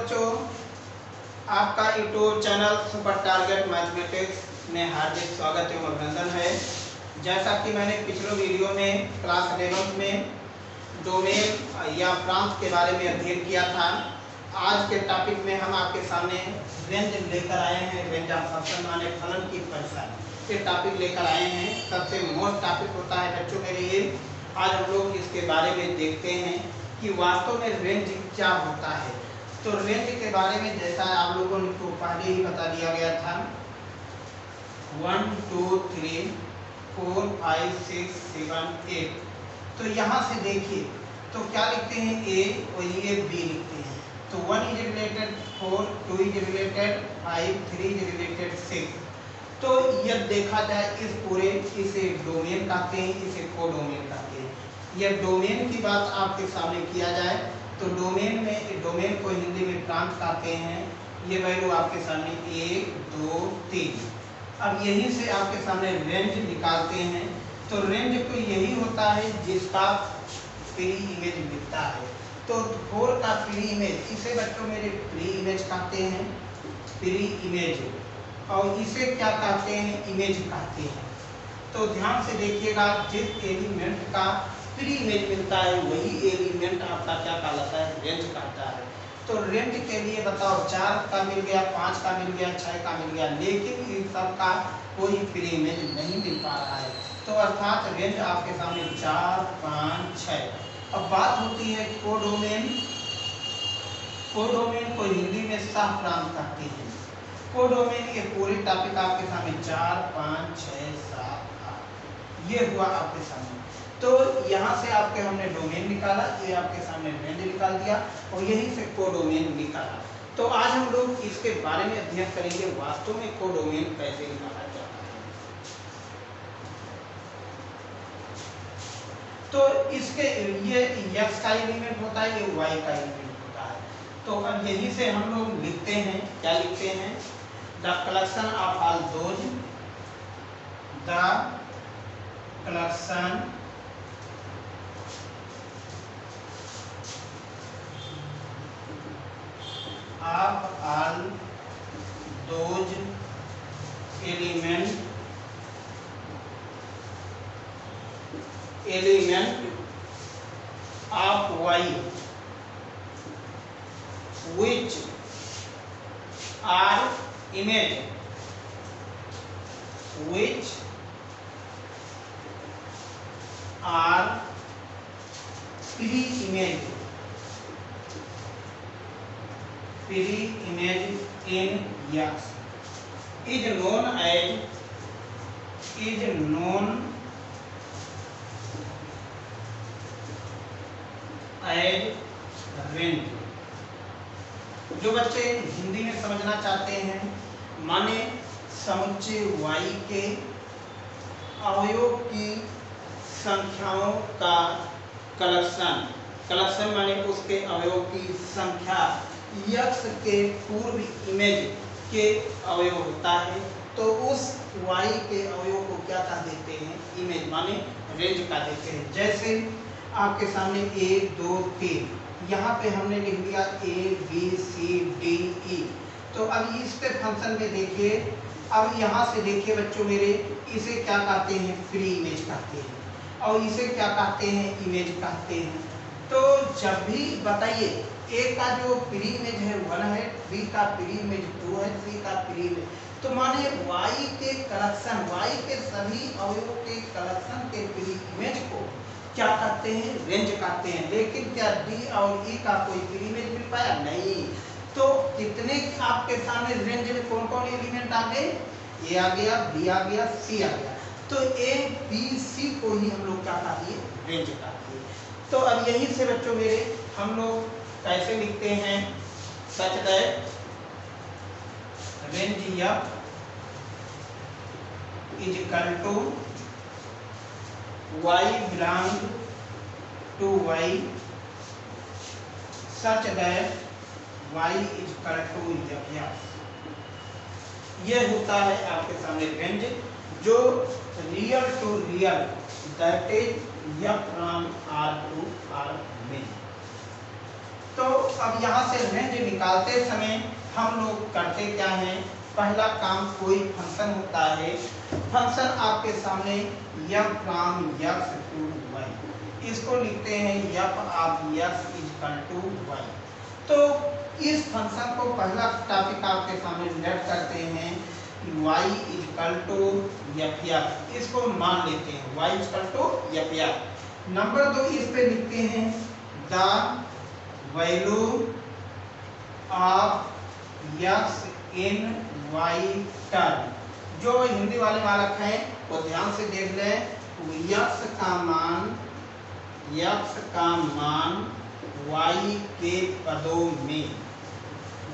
बच्चों, आपका YouTube channel super target mathematics में हार्दिक स्वागत एवं अभिनंदन है। जैसा कि मैंने पिछले वीडियो में क्लास 11 में डोमेन या प्रांत के बारे में अध्ययन किया था, आज के टॉपिक में हम आपके सामने रेंज लेकर आए हैं। रेंज ऑफ फंक्शन माने फलन की परिभाषा, ये टॉपिक लेकर आए हैं। सबसे मोस्ट टॉपिक होता है बच्चों के लिए। आज हम लोग इसके बारे में देखते हैं कि वास्तव में रेंज क्या होता है। तो रेंज के बारे में जैसा आप लोगों को पहले ही बता दिया गया था, 1 2 3 4 5 6 7 8। तो यहाँ से देखिए तो क्या लिखते हैं, ए और ये बी लिखते हैं। तो 1 is related 4, 2 is related 5, 3 is related 6। तो यह देखा जाए इस पूरे, इसे डोमेन कहते हैं, इसे कोडोमेन कहते हैं। यह डोमेन की बात आपके सामने किया जाए तो डोमेन को हिंदी में प्रांत कहते हैं। ये वैल्यू आपके सामने 1 2 3। अब यहीं से आपके सामने रेंज निकालते हैं। तो रेंज को यही होता है जिसका फ्री इमेज मिलता है। तो 4 का फ्री इमेज, इसे बच्चों मेरे फ्री इमेज कहते हैं, फ्री इमेज। और इसे क्या कहते हैं, इमेज कहते हैं। तो ध्यान से देखिएगा, जिस एलिमेंट का फ्री इमेज मिलता है वही एलिमेंट आपका क्या कहलाता है, रेंज कहता है। तो रेंज के लिए बताओ 4 का मिल गया, 5 का मिल गया, 6 का मिल गया, लेकिन इन सब का कोई फ्री इमेज नहीं मिल पा रहा है। तो अर्थात रेंज आपके सामने 4 5 6। अब बात होती है कोडोमेन। कोडोमेन को हिंदी में सह प्रांत कहते हैं। कोडोमेन ये पूरे टॉपिक आपके सामने 4 5 6 7 8 ये हुआ आपके सामने। तो यहाँ से आपके हमने डोमेन निकाला, ये आपके सामने रेंज निकाल दिया और यहीं से कोडोमेन निकाला। तो आज हम लोग इसके बारे में अध्ययन करेंगे, वास्तव में कोडोमेन कैसे निकाला जाता है। तो इसके ये x का एलिमेंट होता है, ये y का एलिमेंट होता है। तो अब यहीं से हम लोग लिखते हैं, क्या लिखते हैं, the collection of all those, the collection of all those element of y which are image, which are pre-image in X is known as range। जो बच्चे हिंदी में समझना चाहते हैं, माने समुच्चय y के अवयव की संख्याओं का कलेक्शन माने उसके अवयव की संख्या x के पूर्व इमेज के अवयव होता है। तो उस y के अवयव को क्या कह देते हैं, इमेज माने रेंज कह देते हैं। जैसे आपके सामने 1 2 3, यहाँ पे हमने लिख दिया a b c d e। तो अब इसके फंक्शन में देखिए, अब यहाँ से देखिए बच्चों मेरे, इसे क्या कहते हैं, फ्री इमेज कहते हैं, और इसे क्या कहते हैं, इमेज कहते हैं। तो जब भी बताइए, ए का जो प्री इमेज है 1 है, बी का प्री इमेज 2 है, सी का प्री इमेज, तो माने y के कलेक्शन, y के सभी अवयवों के कलेक्शन के प्री इमेज को क्या कहते हैं, रेंज कहते हैं। लेकिन क्या डी और ई का कोई प्री इमेज मिल पाया, नहीं। तो कितने आपके सामने रेंज में कौन कौन एलिमेंट आ गए, ए आ गया, बी आ गया, सी आ गया। तो ए बी सी को ही हम लोग क्या कहते हैं, रेंज कहते हैं। तो अब यहीं से बच्चों मेरे हम लोग कैसे लिखते हैं, such that range F is equal to y belong to y such that y is equal to F। ये होता है आपके सामने रेंज, जो real to real, that is F from R to R में। तो अब यहाँ से रेंज निकालते समय हम लोग करते क्या हैं, पहला काम कोई फंक्शन होता है, फंक्शन आपके सामने f from x to y, इसको लिखते हैं f of x equal to y। तो इस फंक्शन को पहला टॉपिक आपके सामने लेट करते हैं y इक्वल टू f, इसको मान लेते हैं y equal to f। Number 2 इस पे लिखते हैं the value of x in y term. जो हिंदी वाले मालक हैं वो ध्यान से देख लें, x का मान y के पदों में,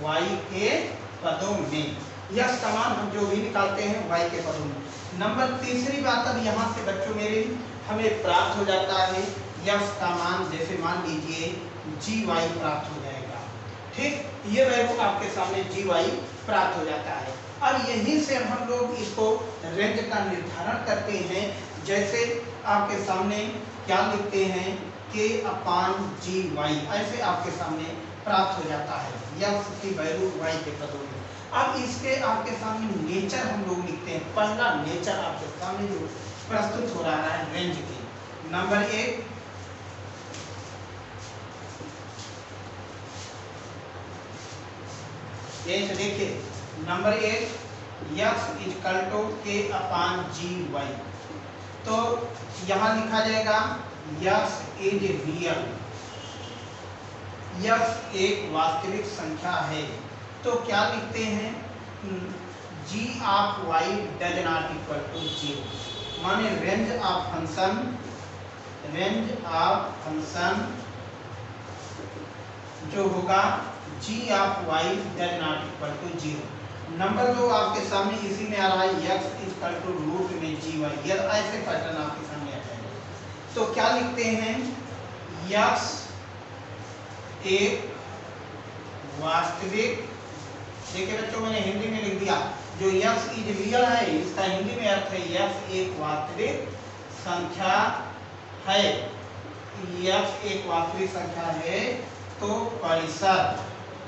y के पदों में, x का मान हम जो भी निकालते हैं y के पदों में। नंबर तीसरी बात, अब यहाँ से बच्चों मेरे हमें प्राप्त हो जाता है x का मान, जैसे मान लीजिए gy प्राप्त हो जाएगा, ठीक, ये वैल्यू आपके सामने gy प्राप्त हो जाता है। अब यहीं से हम लोग इसको रेंज का निर्धारण करते हैं, जैसे आपके सामने क्या लिखते हैं k अपान gy, ऐसे आपके सामने प्राप्त हो जाता है x की वैल्यू y के पदों में। अब इसके आपके सामने नेचर हम लोग लिखते हैं, पहला नेचर आपके सामने जो प्रस्तुत हो रहा है रेंज के। नंबर 1, ये देखिए number 1 x equal to k upon gy, तो यहाँ लिखा जाएगा x इज रियल, x एक वास्तविक संख्या है, तो क्या लिखते हैं g of y does not equal to 0, माने रेंज ऑफ फंक्शन जो होगा g of y does not equal to 0। Number 2 आपके सामने इसी में आ रहा है x इक्वल टू रूट में gy, ये ऐसे पैटर्न आपके सामने आ जाएगा। तो क्या लिखते हैं x एक वास्तविक, देखिए बच्चों मैंने हिंदी में लिख दिया, जो x इज रियल है इसका हिंदी में अर्थ है x एक वास्तविक संख्या है, x एक वास्तविक संख्या है। तो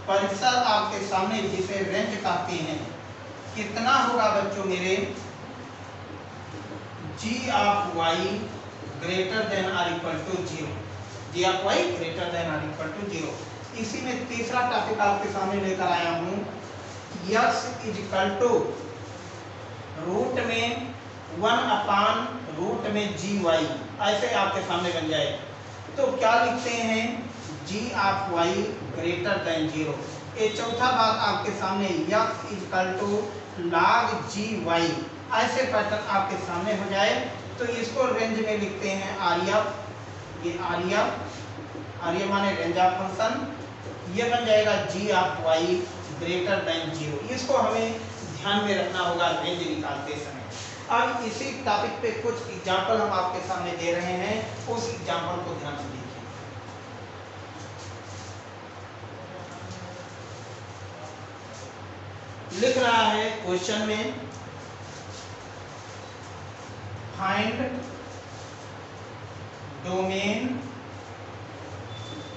परिसर आपके सामने जिसे रेंज कहते हैं कितना होगा बच्चों मेरे, g of y greater than or equal to 0, g of y greater than or equal to 0। इसी में तीसरा टॉपिक आपके सामने लेकर आया हूं, x is equal to root में 1 अपान रूट में gy, ऐसे आपके सामने बन जाए। तो क्या लिखते हैं g of y greater than 0। ये चौथा बात आपके सामने x equal to log gy, ऐसे पैटर्न आपके सामने हो जाए तो इसको रेंज में लिखते हैं आर्यफ, ये आर्यफ माने रेंज ऑफ फंक्शन, ये बन जाएगा g of y greater than 0। इसको हमें ध्यान में रखना होगा रेंज निकालते समय। अब इसी टॉपिक पे कुछ एग्जांपल हम आपके सामने दे रहे हैं, उस एग्जांपल को ध्यान से देखिए। लिख रहा है क्वेश्चन में find domain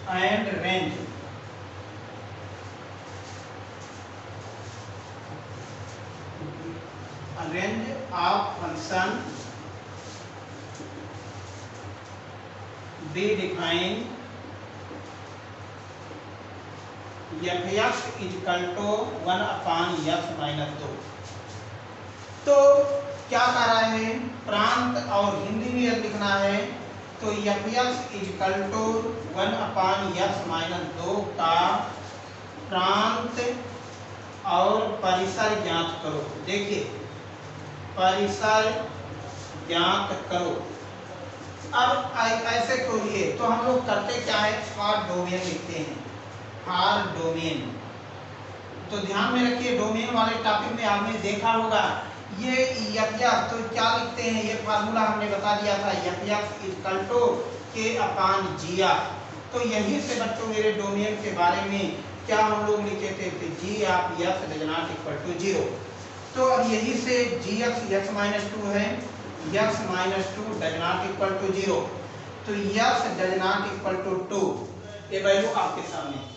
and range of function be define f(x) equal to 1 upon x minus 2। तो क्या कह रहा है, प्रांत और हिंदी में लिखना है, तो f(x) equal to 1 upon x minus 2 का प्रांत और परिसर ज्ञात करो। देखिए परिसर ज्ञात करो। अब ऐसे करिए तो हम लोग करते क्या है, फॉर डोमेन लिखते हैं, फॉर डोमेन। तो ध्यान में रखिए डोमेन वाले टॉपिक में आपने देखा होगा ये f(x), तो क्या लिखते हैं, ये फार्मूला हमने बता दिया था f(x) equal to k upon g। तो यही से बच्चों मेरे डोमेन के बारे में क्या हम लोग लिखे थे, g of x does not equal to 0। तो अब यही से gx x माइनस 2 है, x minus 2 does not equal to 0, तो x does not equal to 2, ये वैल्यू आपके सामने।